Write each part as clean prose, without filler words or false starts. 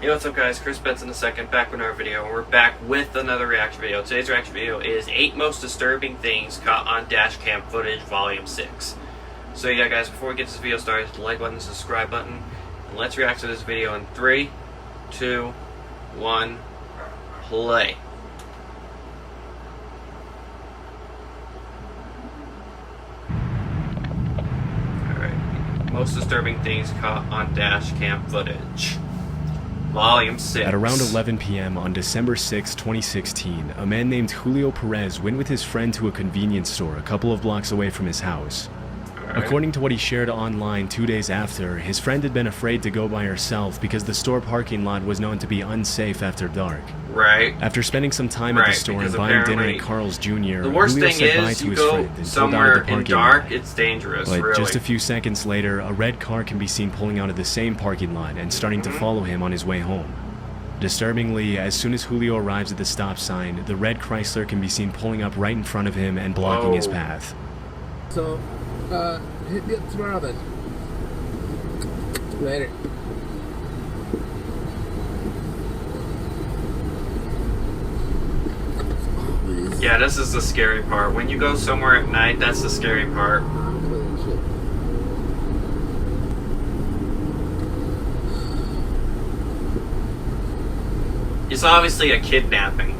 Hey, what's up guys, Chris Benson II, back with another video, and we're back with another reaction video. Today's reaction video is 8 most disturbing things caught on Dashcam footage, volume 6. So yeah guys, before we get this video started, hit the like button, subscribe button, and let's react to this video in 3, 2, 1, play. Alright, most disturbing things caught on Dashcam footage. Volume 6. At around 11 p.m. on December 6, 2016, a man named Julio Perez went with his friend to a convenience store a couple of blocks away from his house. According to what he shared online 2 days after, his friend had been afraid to go by herself because the store parking lot was known to be unsafe after dark. Right. After spending some time at the store and buying dinner at Carl's Jr., the worst Julio thing said bye is to you his go friend and somewhere pulled out of the in parking dark, lot. it's dangerous, But really. just a few seconds later, a red car can be seen pulling out of the same parking lot and starting to follow him on his way home. Disturbingly, as soon as Julio arrives at the stop sign, the red Chrysler can be seen pulling up right in front of him and blocking his path. So, hit me up tomorrow then. Later. Yeah, this is the scary part. When you go somewhere at night, that's the scary part. It's obviously a kidnapping.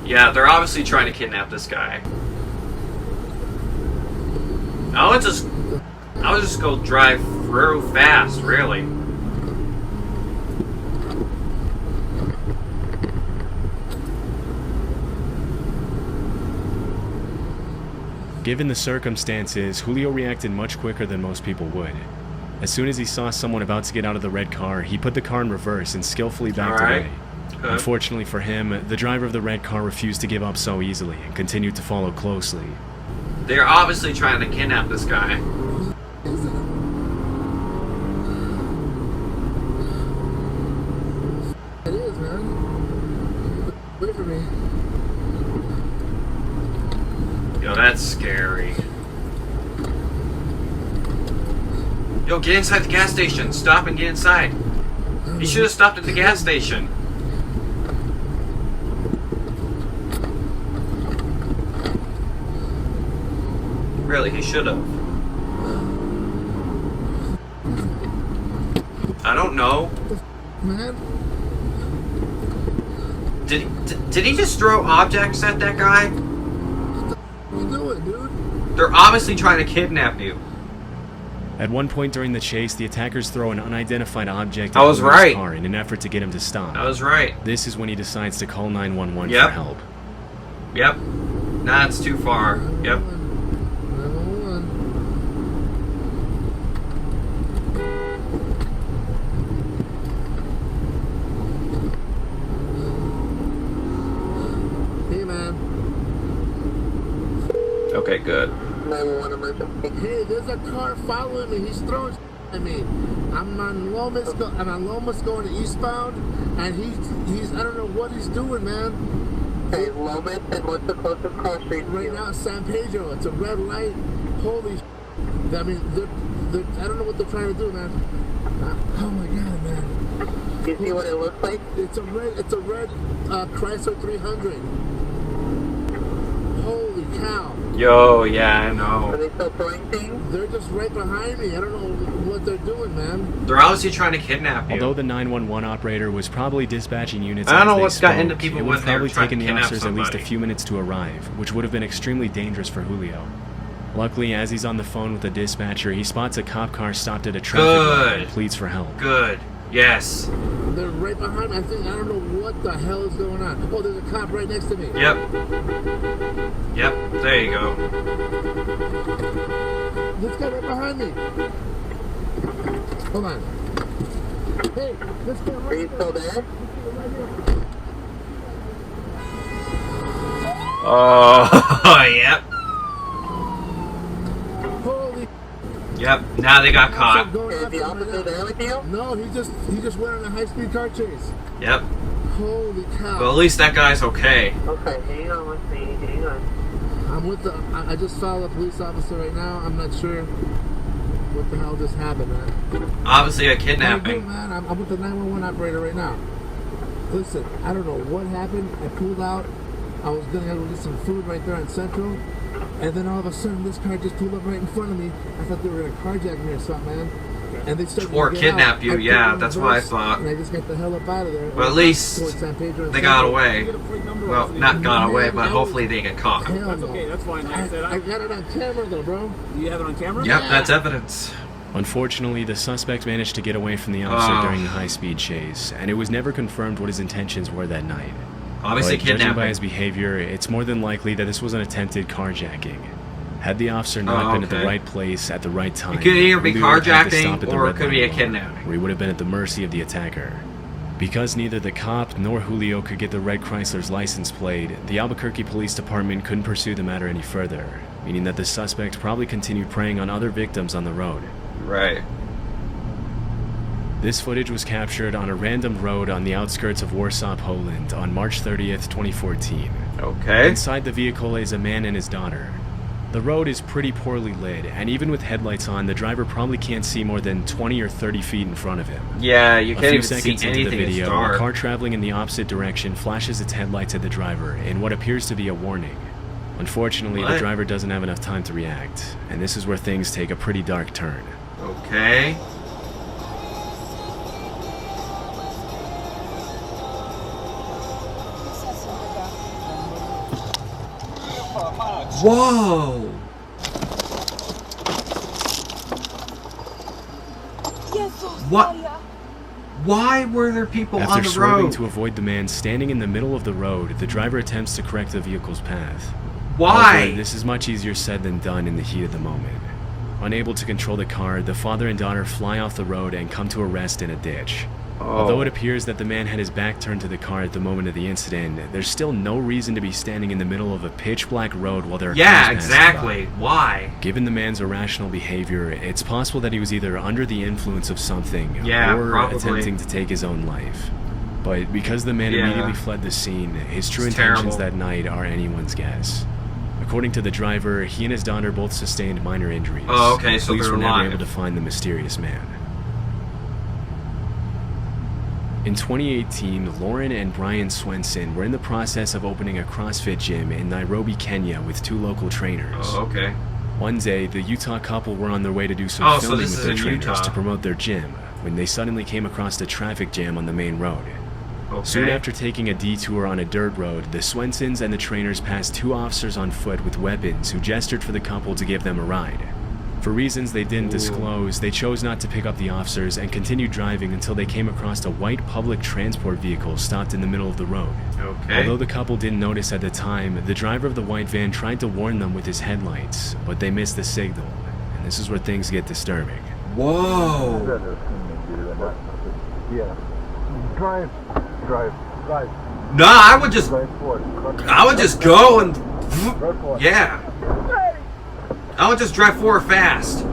Yeah, they're obviously trying to kidnap this guy. I would just go drive through fast, really. Given the circumstances, Julio reacted much quicker than most people would. As soon as he saw someone about to get out of the red car, he put the car in reverse and skillfully backed away. Unfortunately for him, the driver of the red car refused to give up so easily and continued to follow closely. They're obviously trying to kidnap this guy. It is, man. Wait for me. Yo, that's scary. Yo, get inside the gas station. Stop and get inside. He should have stopped at the gas station. Really, he should have. I don't know. Man. Did he just throw objects at that guy? What you doing, dude? They're obviously trying to kidnap you. At one point during the chase, the attackers throw an unidentified object at Julio's car in an effort to get him to stop. I was right. This is when he decides to call 911 for help. Yep. Nah, it's too far. Yep. 911. Hey, man. Okay, good. 911 emergency. Hey, there's a car following me. He's throwing at me. I'm on Lomas going to eastbound, and he's I don't know what he's doing, man. Hey, Lomas, and what's the closest cross street to Right you? now, San Pedro. It's a red light. Holy I mean, I don't know what they're trying to do, man. Oh my God, man. Do you see what it looks like? It's a red Chrysler 300. Holy cow. Yo, yeah, I Are know. they still throwing things? They're just right behind me. I don't know what they're doing, man. They're obviously trying to kidnap you. Although the 911 operator was probably dispatching units, I don't know as they what's gotten spoke, into people it when would have they're probably trying to taken the kidnap officers at least a somebody. few minutes to arrive, which would have been extremely dangerous for Julio. Luckily, as he's on the phone with the dispatcher, he spots a cop car stopped at a traffic light and pleads for help. Good. Yes. They're right behind me. I don't know what the hell is going on. Oh, there's a cop right next to me. Yep. Yep. There you go. This guy right behind me. Hold on. Hey, this guy Are right you here. still there? Oh, yep. Holy. Yep. Now they got caught. Is the officer there with you? No, he just went on a high-speed car chase. Yep. Holy cow. Well, at least that guy's okay. Okay, hang on with me. Hang on. I'm with the. I just saw the police officer right now. I'm not sure what the hell just happened, man. Obviously a How you doing, kidnapping. man? I'm with the 911 operator right now. Listen, I don't know what happened. I pulled out. I was gonna go get some food right there on Central, and then all of a sudden this car just pulled up right in front of me. I thought they were gonna carjack me or something, man. And they started Or to get kidnap out. you, I put yeah, it in that's what I reverse, thought. And I just got the hell up out of there. But at least Towards San Pedro and they got Central. away. Well, not got away, but hopefully they get caught. Hell That's no. okay, that's fine. Like I said, I got it on camera though, bro. do you have it on camera? Yep, that's evidence. Unfortunately, the suspect managed to get away from the officer Oh. during the high-speed chase, and it was never confirmed what his intentions were that night. Obviously But judging by kidnapping. his behavior, it's more than likely that this was an attempted carjacking. Had the officer not been at the okay. right place at the right time, It could either be Julio would have had to carjacking stop at the or it red could light be a alone, kidnapping. where he would have been at the mercy of the attacker. Because neither the cop nor Julio could get the red Chrysler's license plate, the Albuquerque Police Department couldn't pursue the matter any further, meaning that the suspect probably continued preying on other victims on the road. Right. This footage was captured on a random road on the outskirts of Warsaw, Poland on March 30th, 2014. Okay. Inside the vehicle is a man and his daughter. The road is pretty poorly lit, and even with headlights on, the driver probably can't see more than 20 or 30 feet in front of him. Yeah, you A can't few even see seconds into the anything. It's video, a dark. car traveling in the opposite direction flashes its headlights at the driver in what appears to be a warning. Unfortunately, the What? driver doesn't have enough time to react, and this is where things take a pretty dark turn. Okay. Whoa! What? Why were there people After on the swerving road? to avoid the man standing in the middle of the road, the driver attempts to correct the vehicle's path. Why? However, this is much easier said than done in the heat of the moment. Unable to control the car, the father and daughter fly off the road and come to a rest in a ditch. Although it appears that the man had his back turned to the car at the moment of the incident, there's still no reason to be standing in the middle of a pitch-black road while there are Yeah, cars passing exactly. by. Why? Given the man's irrational behavior, it's possible that he was either under the influence of something Yeah, or probably. attempting to take his own life. But because the man Yeah. immediately fled the scene, his true It's intentions terrible. that night are anyone's guess. According to the driver, he and his daughter both sustained minor injuries. Oh, okay, so Police they're were never alive. able to find the mysterious man. In 2018, Lauren and Brian Swenson were in the process of opening a CrossFit gym in Nairobi, Kenya with two local trainers. Oh, okay. One day, the Utah couple were on their way to do some Oh, so filming this with is their in trainers Utah. to promote their gym when they suddenly came across a traffic jam on the main road. Okay. Soon after taking a detour on a dirt road, the Swensons and the trainers passed two officers on foot with weapons who gestured for the couple to give them a ride. For reasons they didn't disclose, they chose not to pick up the officers and continued driving until they came across a white public transport vehicle stopped in the middle of the road. Okay. Although the couple didn't notice at the time, the driver of the white van tried to warn them with his headlights, but they missed the signal. And this is where things get disturbing. Whoa! Yeah. Drive. No, I would just go and yeah. I would just drive forward fast.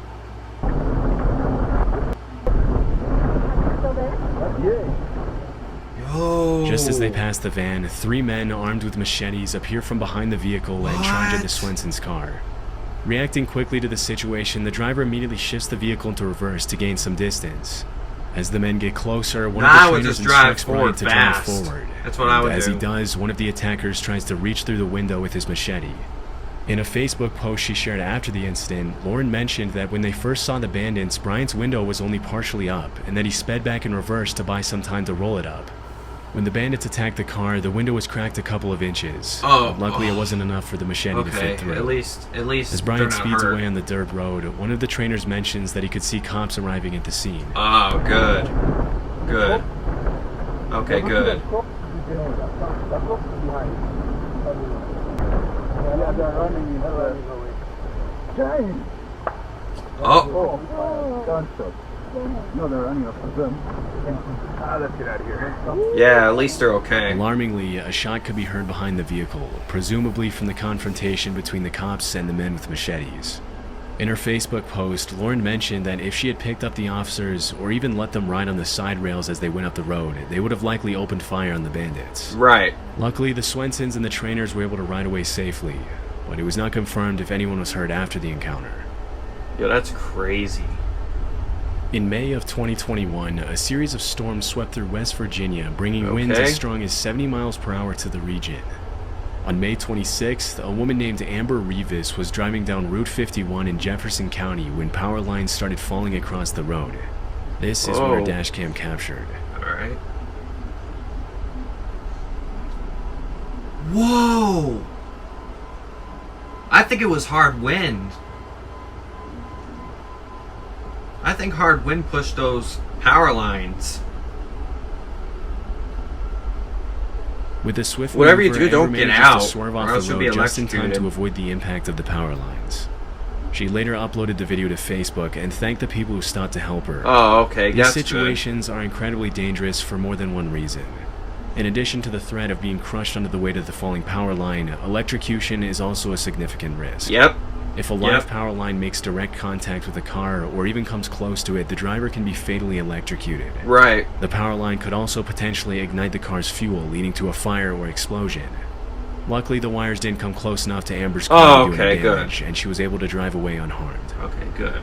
Yo. Just as they pass the van, three men armed with machetes appear from behind the vehicle and charge at the What? Swenson's car. Reacting quickly to the situation, the driver immediately shifts the vehicle into reverse to gain some distance. As the men get closer, one I of would the trainers just drive instructs Brian forward to fast. drive forward. That's what I would As do. he does, one of the attackers tries to reach through the window with his machete. In a Facebook post she shared after the incident, Lauren mentioned that when they first saw the bandits, Brian's window was only partially up, and that he sped back in reverse to buy some time to roll it up. When the bandits attacked the car, the window was cracked a couple of inches. Oh, But luckily, oh. it wasn't enough for the machete to Okay, fit through. at least As they're Brian not speeds hurt. away on the dirt road, one of the trainers mentions that he could see cops arriving at the scene. Oh, good. Good. Okay, good. Oh, No, they're running up with them. Let's get out of here. yeah, at least they're okay. Alarmingly, a shot could be heard behind the vehicle, presumably from the confrontation between the cops and the men with machetes. In her Facebook post, Lauren mentioned that if she had picked up the officers or even let them ride on the side rails as they went up the road, they would have likely opened fire on the bandits. Right. Luckily, the Swensons and the trainers were able to ride away safely. but it was not confirmed if anyone was hurt after the encounter. Yo, that's crazy. In May of 2021, a series of storms swept through West Virginia, bringing winds as strong as 70 miles per hour to the region. On May 26th, a woman named Amber Rivas was driving down Route 51 in Jefferson County when power lines started falling across the road. This is what our dashcam captured. Alright. Whoa! I think it was hard wind. I think hard wind pushed those power lines. With a swift Whatever you maneuver, do, don't Amber get managed out, to swerve or off else the you'll be road just in time electrocuted. to avoid the impact of the power lines. She later uploaded the video to Facebook and thanked the people who stopped to help her. Oh, okay. These That's situations are incredibly dangerous for more than one reason. In addition to the threat of being crushed under the weight of the falling power line, electrocution is also a significant risk. good. Yep. If a live power line makes direct contact with a car or even comes close to it, the driver can be fatally electrocuted. Right. The power line could also potentially ignite the car's fuel, leading to a fire or explosion. Luckily, the wires didn't come close enough to Amber's car to do any damage, and she was able to drive away unharmed. Okay, good.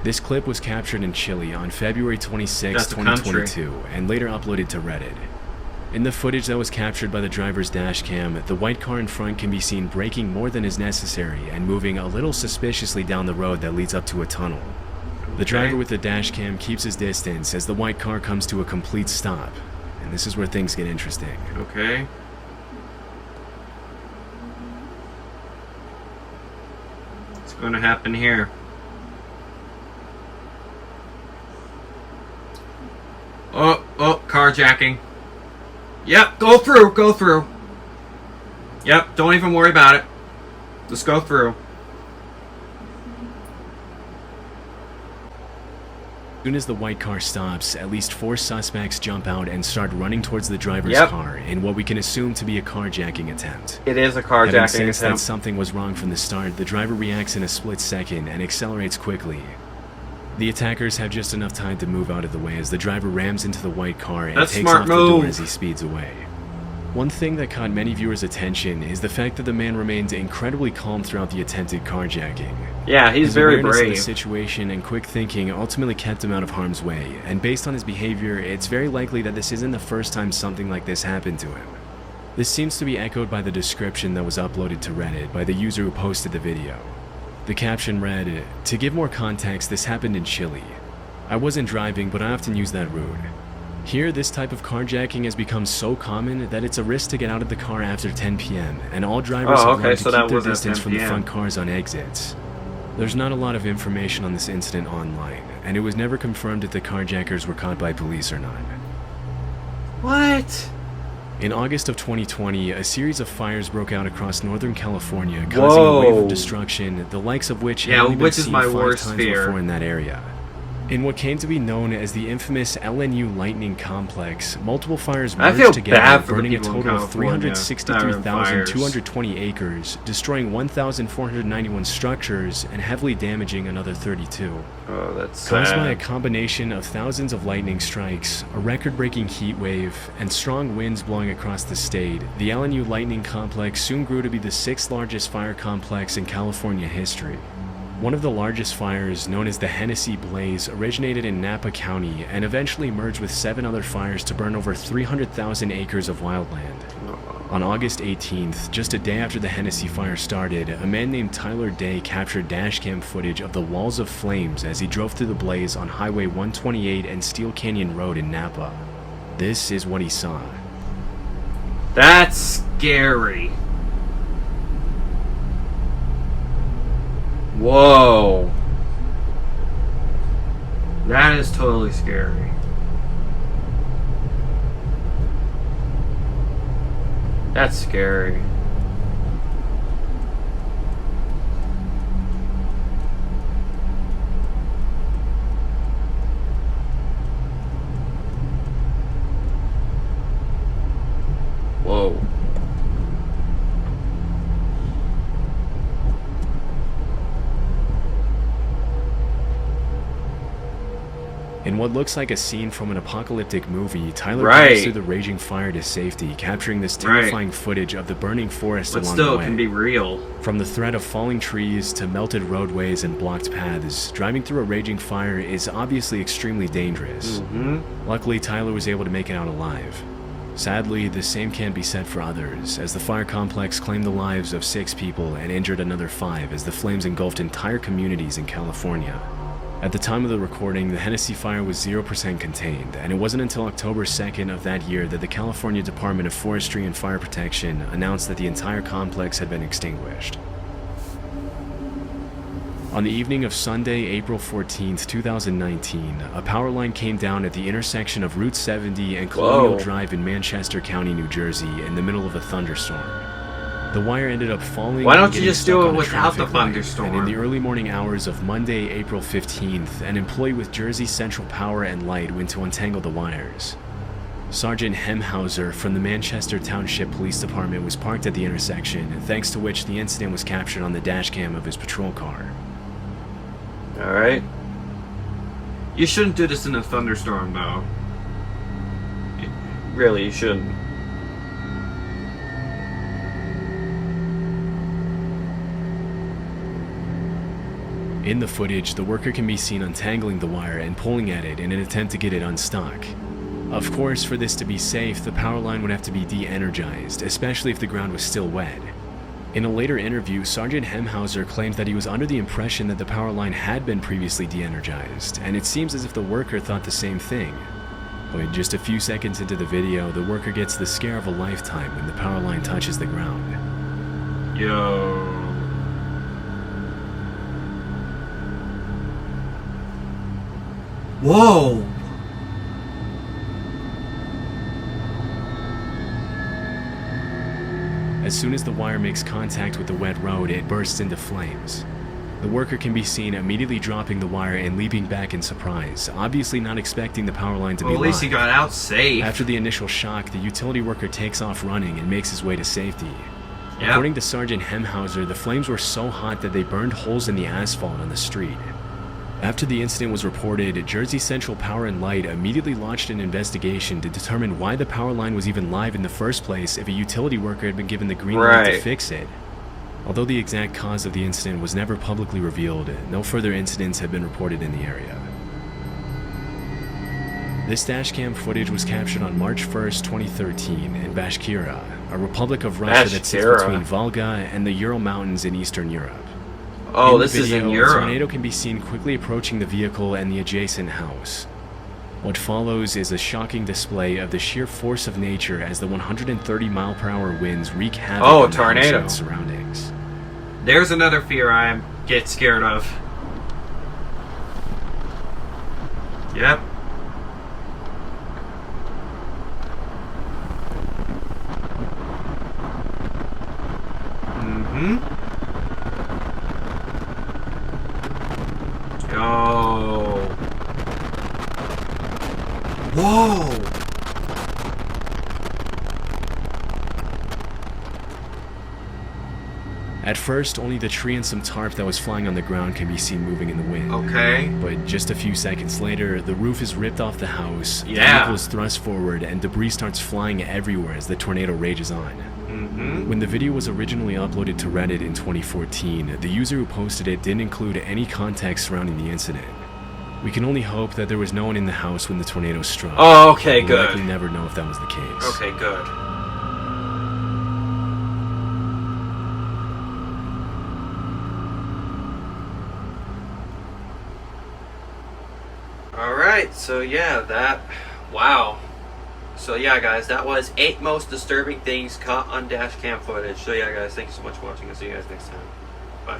This clip was captured in Chile on February 26, That's a 2022, and later uploaded to Reddit. In the footage that was captured by the driver's dash cam, the white car in front can be seen braking more than is necessary and moving a little suspiciously down the road that leads up to a tunnel. The driver with the dash cam keeps his distance as the white car comes to a complete stop, and this is where things get interesting. Okay. What's going to happen here? Oh, carjacking. Yep, go through. Yep, don't even worry about it. Just go through. As soon as the white car stops, at least 4 suspects jump out and start running towards the driver's car in what we can assume to be a carjacking attempt. It is a Having carjacking sensed that attempt. something was wrong from the start, the driver reacts in a split second and accelerates quickly. The attackers have just enough time to move out of the way as the driver rams into the white car and That's takes smart off the door move. as he speeds away. One thing that caught many viewers' attention is the fact that the man remained incredibly calm throughout the attempted carjacking. Yeah, he's His very awareness of the brave. situation and quick thinking ultimately kept him out of harm's way, and based on his behavior, it's very likely that this isn't the first time something like this happened to him. This seems to be echoed by the description that was uploaded to Reddit by the user who posted the video. The caption read, "To give more context, this happened in Chile. I wasn't driving, but I often use that route. Here, this type of carjacking has become so common that it's a risk to get out of the car after 10 p.m., and all drivers have learned to keep their distance from the front cars on exits. There's not a lot of information on this incident online, and it was never confirmed if the carjackers were caught by police or not." What? In August of 2020, a series of fires broke out across Northern California, causing a wave of destruction, the likes of which had only been seen 5 times before in that area. In what came to be known as the infamous LNU lightning complex, multiple fires merged together, burning a total of 363,220 acres, destroying 1,491 structures, and heavily damaging another 32. Oh, that's Caused by a sad. combination of thousands of lightning strikes, a record-breaking heat wave, and strong winds blowing across the state, the LNU lightning complex soon grew to be the 6th largest fire complex in California history. One of the largest fires, known as the Hennessy Blaze, originated in Napa County and eventually merged with 7 other fires to burn over 300,000 acres of wildland. On August 18th, just a day after the Hennessy fire started, a man named Tyler Day captured dashcam footage of the walls of flames as he drove through the blaze on Highway 128 and Steel Canyon Road in Napa. This is what he saw. That's scary. Whoa. That is totally scary. That's scary. Whoa. In what looks like a scene from an apocalyptic movie, Tyler Right. drives through the raging fire to safety, capturing this terrifying footage of the burning forest But along still, the it way. can be real. From the threat of falling trees to melted roadways and blocked paths, driving through a raging fire is obviously extremely dangerous. Luckily, Tyler was able to make it out alive. Sadly, the same can't be said for others, as the fire complex claimed the lives of 6 people and injured another 5 as the flames engulfed entire communities in California. At the time of the recording, the Hennessy fire was 0% contained, and it wasn't until October 2nd of that year that the California Department of Forestry and Fire Protection announced that the entire complex had been extinguished. On the evening of Sunday, April 14, 2019, a power line came down at the intersection of Route 70 and Colonial Drive in Manchester County, New Jersey, in the middle of a thunderstorm. The wire ended up falling. Why don't and you getting just stuck do it on a without the traffic light, thunderstorm? And in the early morning hours of Monday, April 15th, an employee with Jersey Central Power and Light went to untangle the wires. Sergeant Hemhauser from the Manchester Township Police Department was parked at the intersection, thanks to which the incident was captured on the dashcam of his patrol car. Alright. You shouldn't do this in a thunderstorm, though. Really, you shouldn't. In the footage, the worker can be seen untangling the wire and pulling at it in an attempt to get it unstuck. Of course, for this to be safe, the power line would have to be de-energized, especially if the ground was still wet. In a later interview, Sergeant Hemhauser claimed that he was under the impression that the power line had been previously de-energized, and it seems as if the worker thought the same thing. But just a few seconds into the video, the worker gets the scare of a lifetime when the power line touches the ground. Yo. Whoa! As soon as the wire makes contact with the wet road, it bursts into flames. The worker can be seen immediately dropping the wire and leaping back in surprise, obviously not expecting the power line to be Well, at least he live. got out safe. After the initial shock, the utility worker takes off running and makes his way to safety. Yep. According to Sergeant Hemhauser, the flames were so hot that they burned holes in the asphalt on the street. After the incident was reported, Jersey Central Power and Light immediately launched an investigation to determine why the power line was even live in the first place if a utility worker had been given the green light to Right. fix it. Although the exact cause of the incident was never publicly revealed, no further incidents have been reported in the area. This dashcam footage was captured on March 1st, 2013 in Bashkira, a republic of Russia that sits Bashkira. between Volga and the Ural Mountains in Eastern Europe. Oh, In the this is in video, Europe. A tornado can be seen quickly approaching the vehicle and the adjacent house. What follows is a shocking display of the sheer force of nature as the 130-mile-per-hour winds wreak havoc Oh, on the house tornado. and its surroundings. There's another fear I get scared of. Yep. Yo. Whoa. At first, only the tree and some tarp that was flying on the ground can be seen moving in the wind. Okay. But just a few seconds later, the roof is ripped off the house, the Yeah. vehicle is thrust forward, and debris starts flying everywhere as the tornado rages on. When the video was originally uploaded to Reddit in 2014, the user who posted it didn't include any context surrounding the incident. We can only hope that there was no one in the house when the tornado struck. Oh, okay, We'll likely good. never know if that was the case. Okay, good. Alright, so yeah, wow. So yeah, guys, that was 8 most disturbing things caught on dash cam footage. So yeah, guys, thank you so much for watching. I'll see you guys next time. Bye.